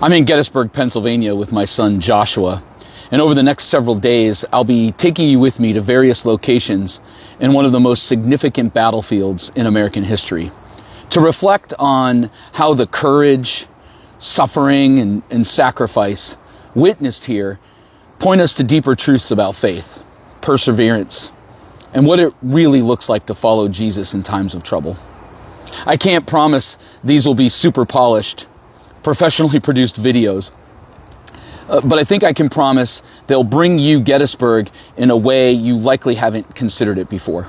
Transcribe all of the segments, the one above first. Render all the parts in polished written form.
I'm in Gettysburg, Pennsylvania with my son Joshua, and over the next several days I'll be taking you with me to various locations in one of the most significant battlefields in American history to reflect on how the courage, suffering, and sacrifice witnessed here point us to deeper truths about faith, perseverance, and what it really looks like to follow Jesus in times of trouble. I can't promise these will be super polished, professionally produced videos, but I think I can promise they'll bring you Gettysburg in a way you likely haven't considered it before.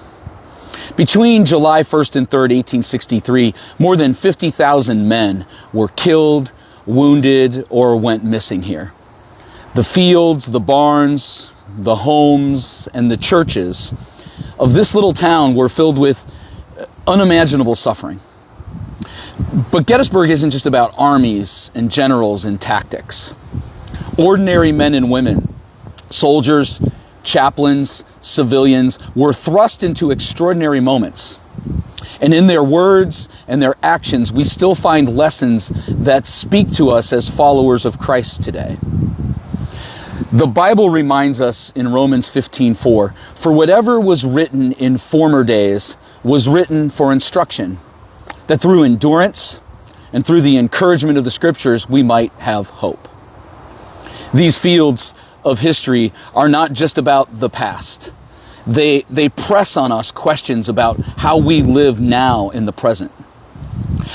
Between July 1st and 3rd, 1863, more than 50,000 men were killed, wounded, or went missing here. The fields, the barns, the homes, and the churches of this little town were filled with unimaginable suffering. But Gettysburg isn't just about armies and generals and tactics. Ordinary men and women, soldiers, chaplains, civilians, were thrust into extraordinary moments. And in their words and their actions, we still find lessons that speak to us as followers of Christ today. The Bible reminds us in Romans 15:4, "For whatever was written in former days was written for instruction, that through endurance and through the encouragement of the Scriptures we might have hope." These fields of history are not just about the past. They press on us questions about how we live now in the present.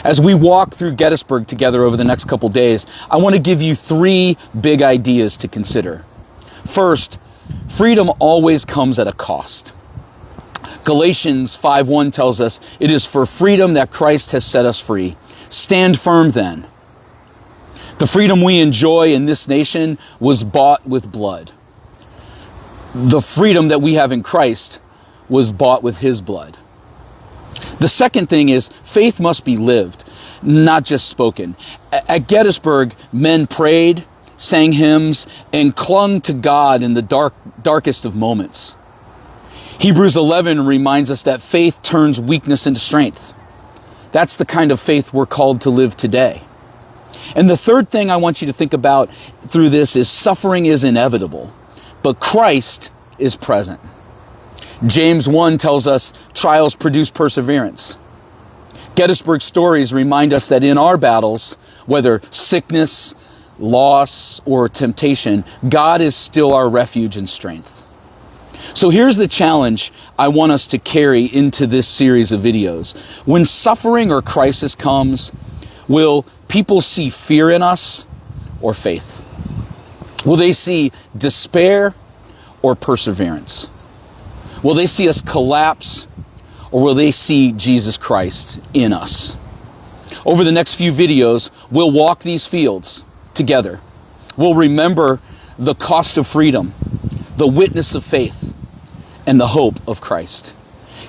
As we walk through Gettysburg together over the next couple days, I want to give you three big ideas to consider. First, freedom always comes at a cost. Galatians 5:1 tells us, "It is for freedom that Christ has set us free. Stand firm then." The freedom we enjoy in this nation was bought with blood. The freedom that we have in Christ was bought with His blood. The second thing is faith must be lived, not just spoken. At Gettysburg, men prayed, sang hymns, and clung to God in the darkest of moments. Hebrews 11 reminds us that faith turns weakness into strength. That's the kind of faith we're called to live today. And the third thing I want you to think about through this is suffering is inevitable, but Christ is present. James 1 tells us trials produce perseverance. Gettysburg stories remind us that in our battles, whether sickness, loss, or temptation, God is still our refuge and strength. So here's the challenge I want us to carry into this series of videos. When suffering or crisis comes, will people see fear in us or faith? Will they see despair or perseverance? Will they see us collapse, or will they see Jesus Christ in us? Over the next few videos, we'll walk these fields together. We'll remember the cost of freedom, the witness of faith, and the hope of Christ.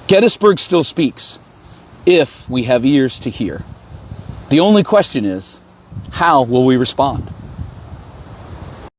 Gettysburg still speaks if we have ears to hear. The only question is, how will we respond?